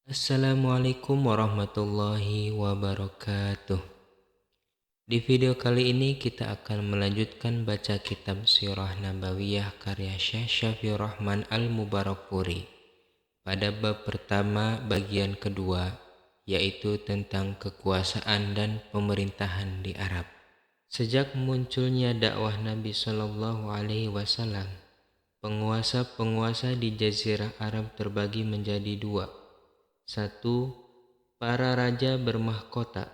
Assalamualaikum warahmatullahi wabarakatuh. Di video kali ini kita akan melanjutkan baca kitab Sirah Nabawiyah karya Syekh Syafiur Rahman Al-Mubarakfuri pada bab pertama bagian kedua, yaitu tentang kekuasaan dan pemerintahan di Arab. Sejak munculnya dakwah Nabi Shallallahu Alaihi Wasallam, penguasa-penguasa di Jazirah Arab terbagi menjadi dua. Satu, para raja bermahkota,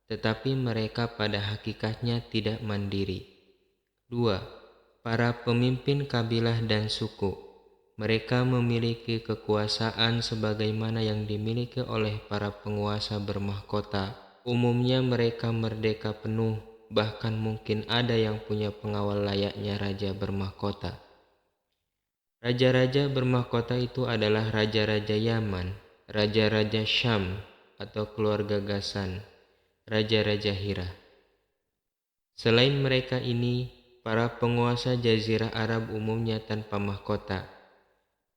tetapi mereka pada hakikatnya tidak mandiri. Dua, para pemimpin kabilah dan suku. Mereka memiliki kekuasaan sebagaimana yang dimiliki oleh para penguasa bermahkota. Umumnya mereka merdeka penuh, bahkan mungkin ada yang punya pengawal layaknya raja bermahkota. Raja-raja bermahkota itu adalah raja-raja Yaman, raja-raja Syam atau keluarga Ghassan, raja-raja Hira. Selain mereka ini, para penguasa Jazirah Arab umumnya tanpa mahkota.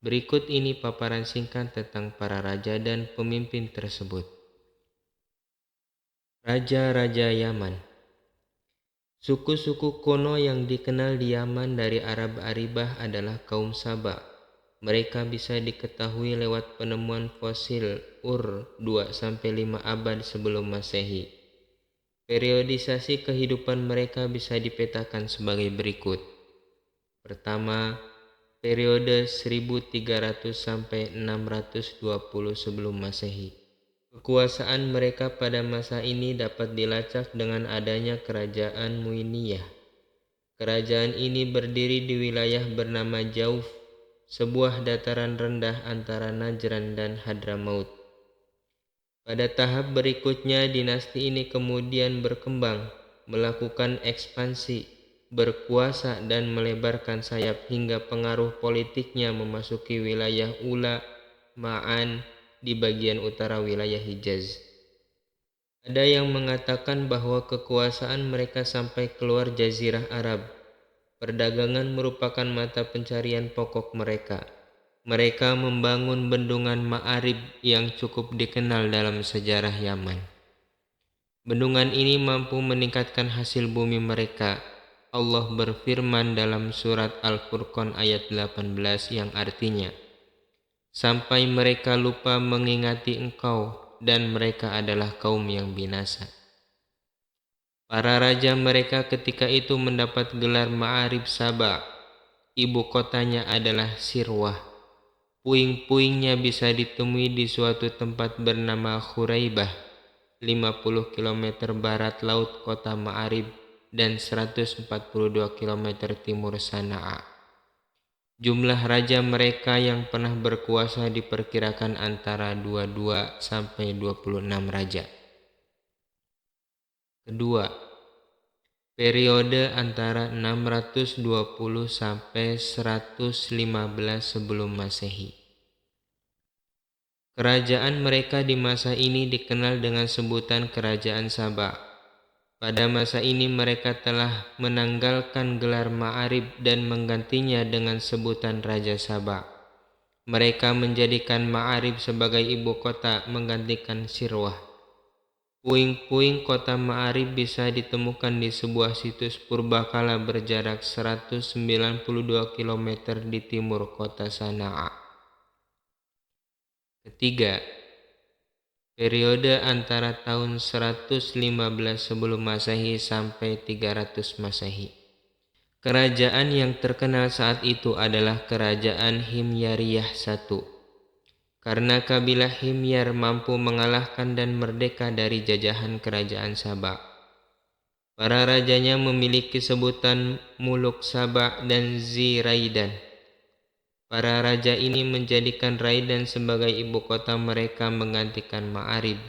Berikut ini paparan singkat tentang para raja dan pemimpin tersebut. Raja-raja Yaman. Suku-suku kuno yang dikenal di Yaman dari Arab Aribah adalah kaum Saba. Mereka bisa diketahui lewat penemuan fosil Ur 2-5 abad sebelum Masehi. Periodisasi kehidupan mereka bisa dipetakan sebagai berikut. Pertama, periode 1300 sampai 620 sebelum Masehi. Kekuasaan mereka pada masa ini dapat dilacak dengan adanya kerajaan Muiniyah. Kerajaan ini berdiri di wilayah bernama Jauf, sebuah dataran rendah antara Najran dan Hadramaut. Pada tahap berikutnya, dinasti ini kemudian berkembang, melakukan ekspansi, berkuasa dan melebarkan sayap hingga pengaruh politiknya memasuki wilayah Ula, Ma'an di bagian utara wilayah Hijaz. Ada yang mengatakan bahwa kekuasaan mereka sampai keluar Jazirah Arab. Perdagangan merupakan mata pencarian pokok mereka. Mereka membangun bendungan Ma'arib yang cukup dikenal dalam sejarah Yaman. Bendungan ini mampu meningkatkan hasil bumi mereka. Allah berfirman dalam surat Al-Furqan ayat 18 yang artinya, sampai mereka lupa mengingati engkau dan mereka adalah kaum yang binasa. Para raja mereka ketika itu mendapat gelar Ma'arib Saba. Ibu kotanya adalah Sirwah. Puing-puingnya bisa ditemui di suatu tempat bernama Khuraibah, 50 km barat laut kota Ma'arib dan 142 km timur Sana'a. Jumlah raja mereka yang pernah berkuasa diperkirakan antara 22 sampai 26 raja. Kedua, periode antara 620 sampai 115 sebelum Masehi. Kerajaan mereka di masa ini dikenal dengan sebutan Kerajaan Saba. Pada masa ini mereka telah menanggalkan gelar Ma'arib dan menggantinya dengan sebutan Raja Saba. Mereka menjadikan Ma'arib sebagai ibu kota menggantikan Sirwah. Puing-puing kota Ma'arib bisa ditemukan di sebuah situs purbakala berjarak 192 km di timur kota Sana'a. Ketiga, periode antara tahun 115 sebelum Masehi sampai 300 Masehi. Kerajaan yang terkenal saat itu adalah Kerajaan Himyariyah I. Karena kabilah Himyar mampu mengalahkan dan merdeka dari jajahan Kerajaan Saba. Para rajanya memiliki sebutan Muluk Saba dan Ziraidan. Para raja ini menjadikan Raidan sebagai ibu kota mereka menggantikan Ma'arib.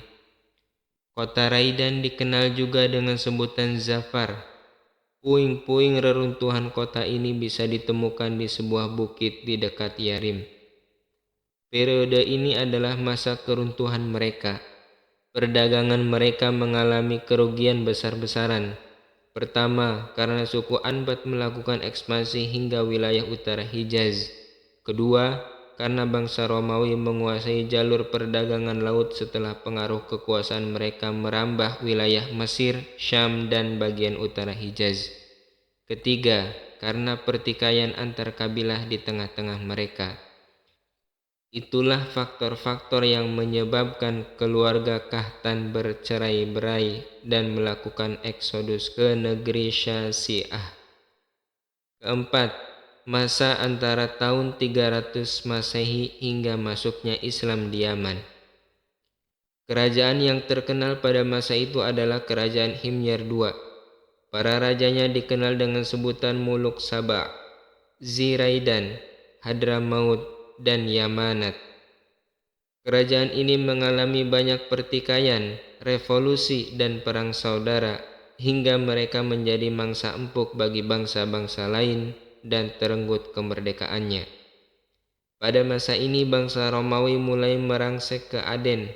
Kota Raidan dikenal juga dengan sebutan Zafar. Puing-puing reruntuhan kota ini bisa ditemukan di sebuah bukit di dekat Yarim. Periode ini adalah masa keruntuhan mereka. Perdagangan mereka mengalami kerugian besar-besaran. Pertama, karena suku Anbat melakukan ekspansi hingga wilayah utara Hijaz. Kedua, karena bangsa Romawi menguasai jalur perdagangan laut setelah pengaruh kekuasaan mereka merambah wilayah Mesir, Syam, dan bagian utara Hijaz. Ketiga, karena pertikaian antar kabilah di tengah-tengah mereka. Itulah faktor-faktor yang menyebabkan keluarga Kahtan bercerai-berai dan melakukan eksodus ke negeri Syasiah. Keempat, masa antara tahun 300 Masehi hingga masuknya Islam di Yaman. Kerajaan yang terkenal pada masa itu adalah Kerajaan Himyar II. Para rajanya dikenal dengan sebutan Muluk Saba, Ziraidan, Hadramaut, dan Yamanat. Kerajaan ini mengalami banyak pertikaian, revolusi, dan perang saudara hingga mereka menjadi mangsa empuk bagi bangsa-bangsa lain dan terenggut kemerdekaannya. Pada masa ini bangsa Romawi mulai merangsek ke Aden.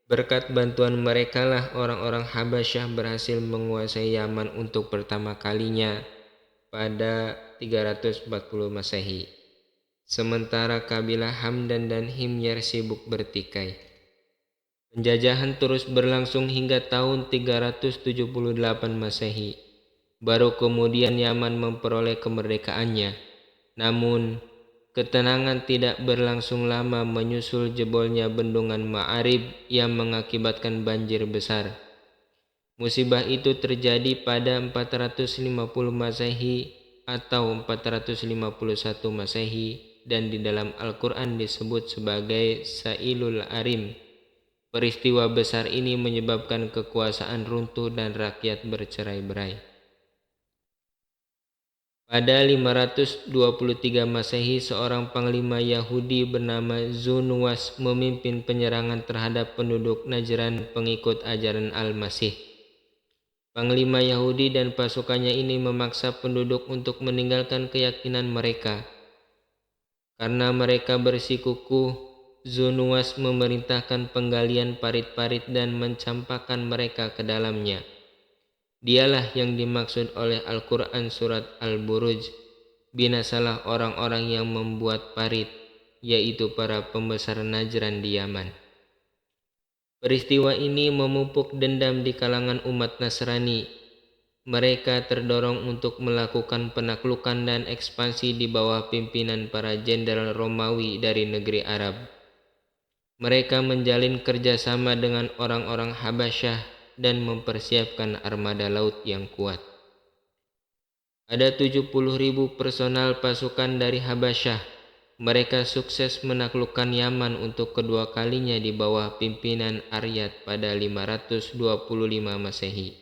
Berkat bantuan mereka lah orang-orang Habasyah berhasil menguasai Yaman untuk pertama kalinya pada 340 Masehi. Sementara kabilah Hamdan dan Himyar sibuk bertikai. Penjajahan terus berlangsung hingga tahun 378 Masehi. Baru kemudian Yaman memperoleh kemerdekaannya. Namun, ketenangan tidak berlangsung lama menyusul jebolnya bendungan Ma'arib yang mengakibatkan banjir besar. Musibah itu terjadi pada 450 Masehi atau 451 Masehi dan di dalam Al-Quran disebut sebagai Sailul Arim. Peristiwa besar ini menyebabkan kekuasaan runtuh dan rakyat bercerai-berai. Pada 523 Masehi, seorang panglima Yahudi bernama Zunuwas memimpin penyerangan terhadap penduduk Najran pengikut ajaran Al-Masih. Panglima Yahudi dan pasukannya ini memaksa penduduk untuk meninggalkan keyakinan mereka. Karena mereka bersikukuh, Zunuwas memerintahkan penggalian parit-parit dan mencampakkan mereka ke dalamnya. Dialah yang dimaksud oleh Al-Quran surat Al-Buruj, binasalah orang-orang yang membuat parit, yaitu para pembesar Najran di Yaman. Peristiwa ini memupuk dendam di kalangan umat Nasrani. Mereka terdorong untuk melakukan penaklukan dan ekspansi di bawah pimpinan para jenderal Romawi dari negeri Arab. Mereka menjalin kerjasama dengan orang-orang Habasyah dan mempersiapkan armada laut yang kuat. Ada 70.000 personal pasukan dari Habasyah. Mereka sukses menaklukkan Yaman untuk kedua kalinya di bawah pimpinan Aryat pada 525 Masehi.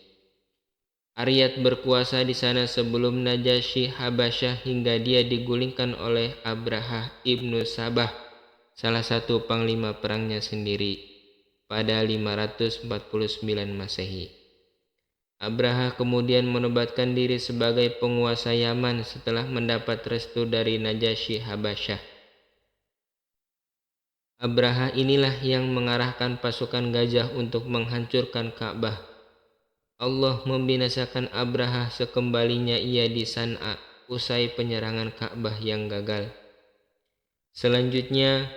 Aryat berkuasa di sana sebelum Najasyi Habasyah hingga dia digulingkan oleh Abrahah ibnu Sabah, salah satu panglima perangnya sendiri, pada 549 Masehi. Abrahah kemudian menobatkan diri sebagai penguasa Yaman setelah mendapat restu dari Najasyi Habasyah. Abrahah inilah yang mengarahkan pasukan gajah untuk menghancurkan Ka'bah. Allah membinasakan Abrahah sekembalinya ia di San'a usai penyerangan Ka'bah yang gagal. Selanjutnya,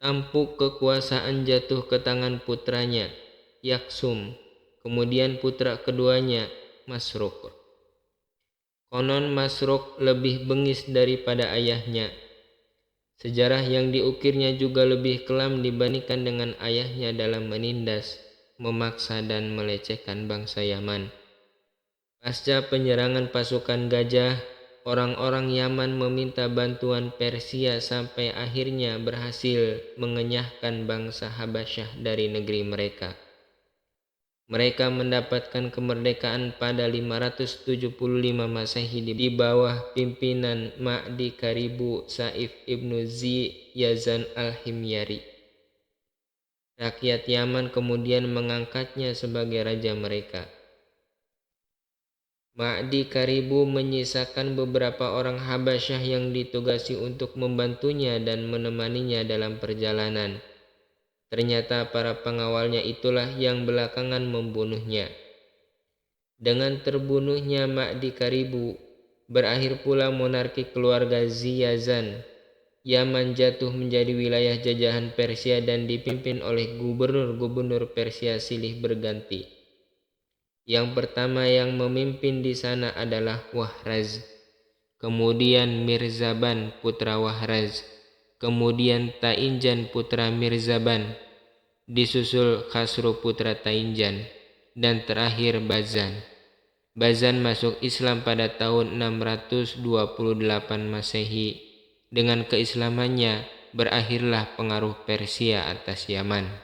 tampuk kekuasaan jatuh ke tangan putranya, Yaksum, kemudian putra keduanya, Masruk. Konon Masruk lebih bengis daripada ayahnya. Sejarah yang diukirnya juga lebih kelam dibandingkan dengan ayahnya dalam menindas, memaksa dan melecehkan bangsa Yaman. Pasca penyerangan pasukan gajah, orang-orang Yaman meminta bantuan Persia sampai akhirnya berhasil mengenyahkan bangsa Habasyah dari negeri mereka. Mereka mendapatkan kemerdekaan pada 575 Masehi di bawah pimpinan Ma'di Karibu Saif ibnu Yazan al-Himyari. Rakyat Yaman kemudian mengangkatnya sebagai raja mereka. Ma'di Karibu menyisakan beberapa orang Habasyah yang ditugasi untuk membantunya dan menemaninya dalam perjalanan. Ternyata para pengawalnya itulah yang belakangan membunuhnya. Dengan terbunuhnya Ma'di Karibu, berakhir pula monarki keluarga Ziyazan. Yaman jatuh menjadi wilayah jajahan Persia dan dipimpin oleh gubernur-gubernur Persia silih berganti. Yang pertama yang memimpin di sana adalah Wahraz, kemudian Mirzaban putra Wahraz, kemudian Tainjan putra Mirzaban, disusul Khasro putra Tainjan, dan terakhir Bazan. Bazan masuk Islam pada tahun 628 Masehi. Dengan keislamannya berakhirlah pengaruh Persia atas Yaman.